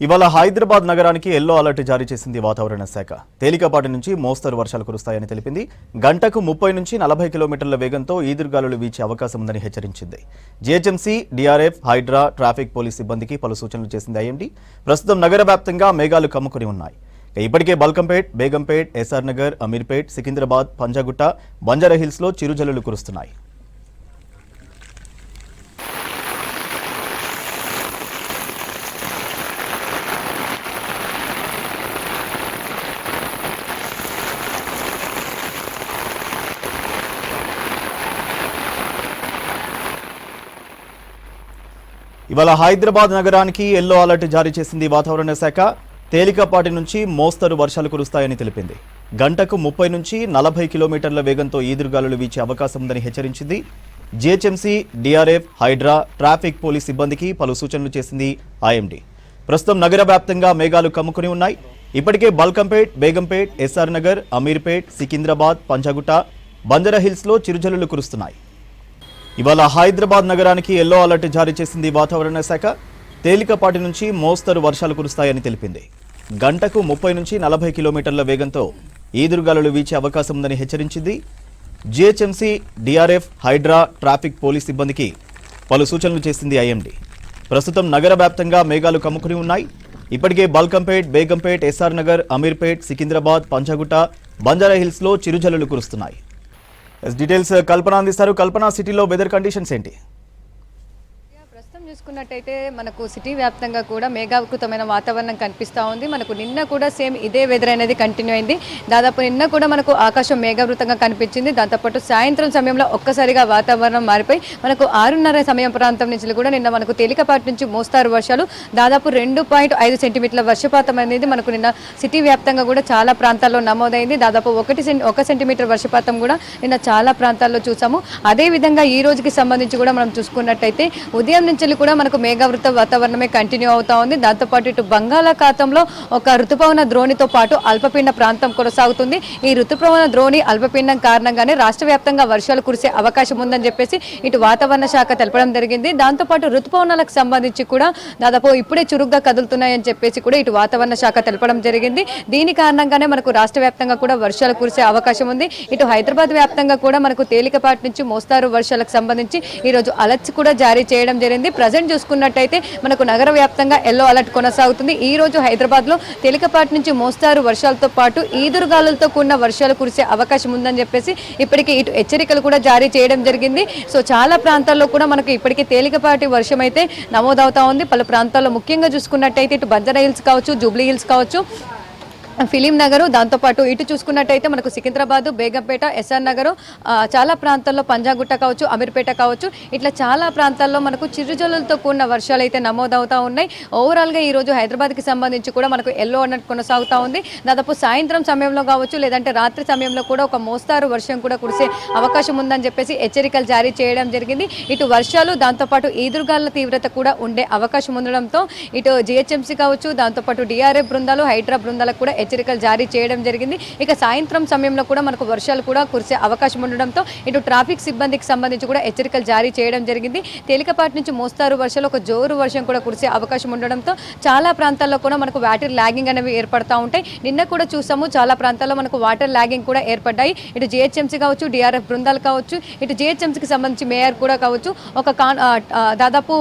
ఇవాళ హైదరాబాద్ నగరానికి yellow alert జారీ చేసింది వాతావరణ శాఖ. తేలికపాటి నుంచి మోస్తరు వర్షాలు కురుస్తాయని తెలిపింది. గంటకు 30 నుంచి 40 కిలోమీటర్ల వేగంతో ఈదురుగాలులు వీచే అవకాశం ఉందని హెచ్చరించింది. GHMC, DRF, HYDRAA, traffic police సిబ్బందికి పలు సూచనలు చేసింది ఐఎండీ. ప్రస్తుతం నగర వ్యాప్తంగా మేఘాలు కమ్ముకుని ఉన్నాయి. ఇప్పటికే బల్కంపేట్, బేగంపేట్, ఎస్ఆర్ నగర్, అమీర్పేట్, సికింద్రాబాద్, పంజాగుట్ట, బంజారాహిల్స్లో చిరుజల్లులు కురుస్తున్నాయి. ఇవాళ హైదరాబాద్ నగరానికి ఎల్లో అలర్ట్ జారీ చేసింది వాతావరణ శాఖ. తేలికపాటి నుంచి మోస్తరు వర్షాలు కురుస్తాయని తెలిపింది. గంటకు 30 నుంచి 40 కిలోమీటర్ల వేగంతో ఈదురుగాలులు వీచే అవకాశం ఉందని హెచ్చరించింది. GHMC, DRF, HYDRAA, traffic police సిబ్బందికి పలు సూచనలు చేసింది ఐఎండీ. ప్రస్తుతం నగర వ్యాప్తంగా మేఘాలు కమ్ముకుని ఉన్నాయి. ఇప్పటికే బల్కంపేట్, బేగంపేట్, ఎస్ఆర్ నగర్, అమీర్పేట్, సికింద్రాబాద్, పంజాగుట్ట, బంజారాహిల్స్లో చిరుజల్లులు కురుస్తున్నాయి. ఇవాళ హైదరాబాద్ నగరానికి ఎల్లో అలర్ట్ జారీ చేసింది వాతావరణ శాఖ. తేలికపాటి నుంచి మోస్తరు వర్షాలు కురుస్తాయని తెలిపింది. గంటకు 30 నుంచి 40 కిలోమీటర్ల వేగంతో ఈదురుగాలులు వీచే అవకాశం ఉందని హెచ్చరించింది. GHMC, DRF, HYDRAA, traffic police సిబ్బందికి పలు సూచనలు చేసింది ఐఎండీ. ప్రస్తుతం నగర వ్యాప్తంగా మేఘాలు కమ్ముకుని ఉన్నాయి. ఇప్పటికే బల్కంపేట్, బేగంపేట్, ఎస్ఆర్ నగర్, అమీర్పేట్, సికింద్రాబాద్, పంజాగుట్ట, బంజారాహిల్స్లో చిరుజల్లులు కురుస్తున్నాయి. డీటెయిల్స్ కల్పన అందిస్తారు. కల్పన, సిటీలో వెదర్ కండిషన్స్ ఏంటి? ప్రస్తుతం చూసుకున్నట్టయితే మనకు సిటీ వ్యాప్తంగా కూడా మేఘావృతమైన వాతావరణం కనిపిస్తూ ఉంది. మనకు నిన్న కూడా సేమ్ ఇదే వెదర్ అనేది కంటిన్యూ అయింది. దాదాపు నిన్న కూడా మనకు ఆకాశం మేఘావృతంగా కనిపించింది. దాంతోపాటు సాయంత్రం సమయంలో ఒక్కసారిగా వాతావరణం మారిపోయి మనకు 6:30 సమయం ప్రాంతం నుంచి కూడా నిన్న మనకు తేలికపాటి నుంచి మోస్తారు వర్షాలు దాదాపు 2.5 సెంటీమీటర్ల వర్షపాతం అనేది మనకు నిన్న సిటీ వ్యాప్తంగా కూడా చాలా ప్రాంతాల్లో నమోదైంది. దాదాపు 1 సెంటీమీటర్ వర్షపాతం కూడా నిన్న చాలా ప్రాంతాల్లో చూసాము. అదేవిధంగా ఈ రోజుకి సంబంధించి కూడా మనం చూసుకున్నట్టయితే ఉదయం నుంచి కూడా మనకు మేఘావృత వాతావరణమే కంటిన్యూ అవుతా ఉంది. దాంతోపాటు ఇటు బంగాళాఖాతంలో ఒక ఋతుపవన ద్రోణితో పాటు అల్పపీడన ప్రాంతం కొనసాగుతుంది. ఈ ఋతుపవన ద్రోణి అల్పపీడనం కారణంగానే రాష్ట్ర వ్యాప్తంగా వర్షాలు కురిసే అవకాశం ఉందని చెప్పేసి ఇటు వాతావరణ శాఖ తెలపడం జరిగింది. దాంతోపాటు ఋతుపవనాలకు సంబంధించి కూడా దాదాపు ఇప్పుడే చురుగ్గా కదులుతున్నాయని చెప్పేసి కూడా ఇటు వాతావరణ శాఖ తెలపడం జరిగింది. దీని కారణంగానే మనకు రాష్ట్ర వ్యాప్తంగా కూడా వర్షాలు కురిసే అవకాశం ఉంది. ఇటు హైదరాబాద్ వ్యాప్తంగా కూడా మనకు తేలికపాటి నుంచి మోస్తారు వర్షాలకు సంబంధించి ఈ రోజు అలర్ట్స్ కూడా జారీ చేయడం జరిగింది. ప్రజెంట్ చూసుకున్నట్టయితే మనకు నగర వ్యాప్తంగా ఎల్లో అలర్ట్ కొనసాగుతుంది. ఈ రోజు హైదరాబాద్ లో తేలికపాటి నుంచి మోస్తారు వర్షాలతో పాటు ఈదురుగాలులతో కూడిన వర్షాలు కురిసే అవకాశం ఉందని చెప్పేసి ఇప్పటికే ఇటు హెచ్చరికలు కూడా జారీ చేయడం జరిగింది. సో చాలా ప్రాంతాల్లో కూడా మనకు ఇప్పటికే తేలికపాటి వర్షం అయితే నమోదవుతా ఉంది. పలు ప్రాంతాల్లో ముఖ్యంగా చూసుకున్నట్టయితే ఇటు బంజారాహిల్స్ కావచ్చు, జూబ్లీ హిల్స్ కావచ్చు, ఫిలిం నగరు, దాంతోపాటు ఇటు చూసుకున్నట్టయితే మనకు సికింద్రాబాద్, బేగంపేట, ఎస్ఆర్ నగరు, చాలా ప్రాంతాల్లో పంజాగుట్ట కావచ్చు, అమీర్పేట కావచ్చు, ఇట్లా చాలా ప్రాంతాల్లో మనకు చిరుజల్లులతో కూడిన వర్షాలు అయితే నమోదవుతూ ఉన్నాయి. ఓవరాల్గా ఈ రోజు హైదరాబాద్కి సంబంధించి కూడా మనకు ఎల్లో అలర్ట్ కొనసాగుతూ ఉంది. దాదాపు సాయంత్రం సమయంలో కావచ్చు లేదంటే రాత్రి సమయంలో కూడా ఒక మోస్తారు వర్షం కూడా కురిసే అవకాశం ఉందని చెప్పేసి హెచ్చరికలు జారీ చేయడం జరిగింది. ఇటు వర్షాలు దాంతోపాటు ఈదురుగాళ్ల తీవ్రత కూడా ఉండే అవకాశం ఉండడంతో ఇటు జీహెచ్ఎంసీ కావచ్చు, దాంతోపాటు డీఆర్ఎఫ్ బృందాలు, హైడ్రా బృందాలకు కూడా హెచ్చరికలు జారీ చేయడం జరిగింది. ఇక సాయంత్రం సమయంలో కూడా మనకు వర్షాలు కూడా కురిసే అవకాశం ఉండడంతో ఇటు ట్రాఫిక్ సిబ్బందికి సంబంధించి కూడా హెచ్చరికలు జారీ చేయడం జరిగింది. తేలికపాటి నుంచి మోస్తారు వర్షాలు, ఒక జోరు వర్షం కూడా కురిసే అవకాశం ఉండడంతో చాలా ప్రాంతాల్లో కూడా మనకు వాటర్ ల్యాగింగ్ అనేవి ఏర్పడతా ఉంటాయి. నిన్న కూడా చూసాము చాలా ప్రాంతాల్లో మనకు వాటర్ ల్యాగింగ్ కూడా ఏర్పడ్డాయి. ఇటు జీహెచ్ఎంసీ కావచ్చు, డీఆర్ఎఫ్ బృందాలు కావచ్చు, ఇటు జీహెచ్ఎంసీకి సంబంధించి మేయర్ కూడా కావచ్చు, ఒక దాదాపు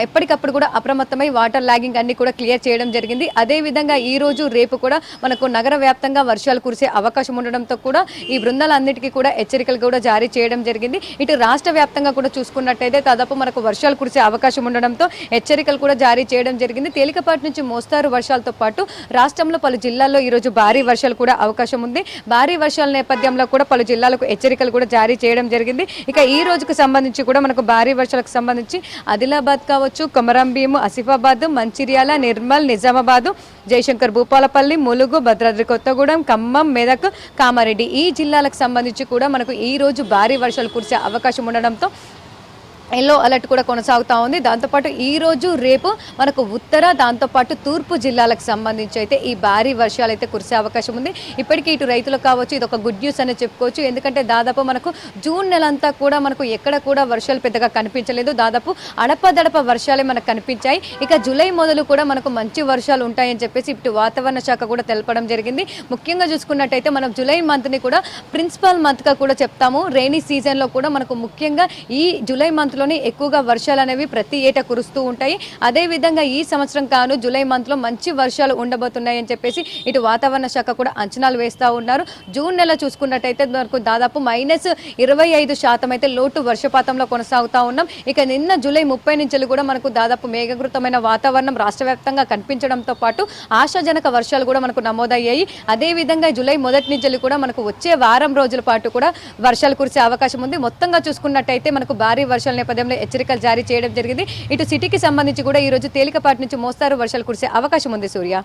ఎప్పటికప్పుడు కూడా అప్రమత్తమై వాటర్ ల్యాగింగ్ అన్ని కూడా క్లియర్ చేయడం జరిగింది. అదేవిధంగా ఈ రోజు రేపు కూడా మనకు నగర వ్యాప్తంగా వర్షాలు కురిసే అవకాశం ఉండడంతో కూడా ఈ బృందాలన్నిటికీ కూడా హెచ్చరికలు కూడా జారీ చేయడం జరిగింది. ఇటు రాష్ట్ర వ్యాప్తంగా కూడా చూసుకున్నట్టయితే దాదాపు మనకు వర్షాలు కురిసే అవకాశం ఉండడంతో హెచ్చరికలు కూడా జారీ చేయడం జరిగింది. తేలికపాటి నుంచి మోస్తారు వర్షాలతో పాటు రాష్ట్రంలో పలు జిల్లాల్లో ఈ రోజు భారీ వర్షాలు కూడా అవకాశం ఉంది. భారీ వర్షాల నేపథ్యంలో కూడా పలు జిల్లాలకు హెచ్చరికలు కూడా జారీ చేయడం జరిగింది. ఇక ఈ రోజుకు సంబంధించి కూడా మనకు భారీ వర్షాలకు సంబంధించి ఆదిలాబాద్ కావచ్చు, కొమరంభీం, ఆసిఫాబాద్, మంచిర్యాల, నిర్మల్, నిజామాబాద్, జయశంకర్ భూపాలపల్లి, ములుగు, భద్రాద్రి కొత్తగూడెం, ఖమ్మం, మెదక్, కామారెడ్డి ఈ జిల్లాలకు సంబంధించి కూడా మనకు ఈ రోజు భారీ వర్షాలు కురిసే అవకాశం ఉండడంతో ఎల్లో అలర్ట్ కూడా కొనసాగుతూ ఉంది. దాంతోపాటు ఈ రోజు రేపు మనకు ఉత్తర దాంతోపాటు తూర్పు జిల్లాలకు సంబంధించి అయితే ఈ భారీ వర్షాలు అయితే కురిసే అవకాశం ఉంది. ఇప్పటికీ ఇటు రైతులకు కావచ్చు, ఇది ఒక గుడ్ న్యూస్ అని చెప్పుకోవచ్చు. ఎందుకంటే దాదాపు మనకు జూన్ నెలంతా కూడా మనకు ఎక్కడ కూడా వర్షాలు పెద్దగా కనిపించలేదు. దాదాపు అడపదడప వర్షాలే మనకు కనిపించాయి. ఇక జూలై మొదలు కూడా మనకు మంచి వర్షాలు ఉంటాయని చెప్పేసి ఇటు వాతావరణ శాఖ కూడా తెలపడం జరిగింది. ముఖ్యంగా చూసుకున్నట్టయితే మనం జూలై మంత్ని కూడా ప్రిన్సిపల్ మంత్గా కూడా చెప్తాము. రెయినీ సీజన్లో కూడా మనకు ముఖ్యంగా ఈ జూలై మంత్ లోని ఎక్కువగా వర్షాలు అనేవి ప్రతి ఏటా కురుస్తూ ఉంటాయి. అదేవిధంగా ఈ సంవత్సరం కాను జూలై మంత్లో మంచి వర్షాలు ఉండబోతున్నాయని చెప్పేసి ఇటు వాతావరణ శాఖ కూడా అంచనాలు వేస్తూ ఉన్నారు. జూన్ నెల చూసుకున్నట్టయితే మనకు దాదాపు -25% అయితే లోటు వర్షపాతంలో కొనసాగుతూ ఉన్నాం. ఇక నిన్న జూలై 30 నుంచి కూడా మనకు దాదాపు మేఘకృతమైన వాతావరణం రాష్ట్ర వ్యాప్తంగా కనిపించడంతో పాటు ఆశాజనక వర్షాలు కూడా మనకు నమోదయ్యాయి. అదేవిధంగా జూలై మొదటి నుంచి కూడా మనకు వచ్చే వారం రోజుల పాటు కూడా వర్షాలు కురిసే అవకాశం ఉంది. మొత్తంగా చూసుకున్నట్టయితే మనకు భారీ వర్షాల నేపథ్యంలో హెచ్చరికలు జారీ చేయడం జరిగింది. ఇటు సిటీకి సంబంధించి కూడా ఈ రోజు తేలికపాటి నుంచి మోస్తారు వర్షాలు కురిసే అవకాశం ఉంది. సూర్య.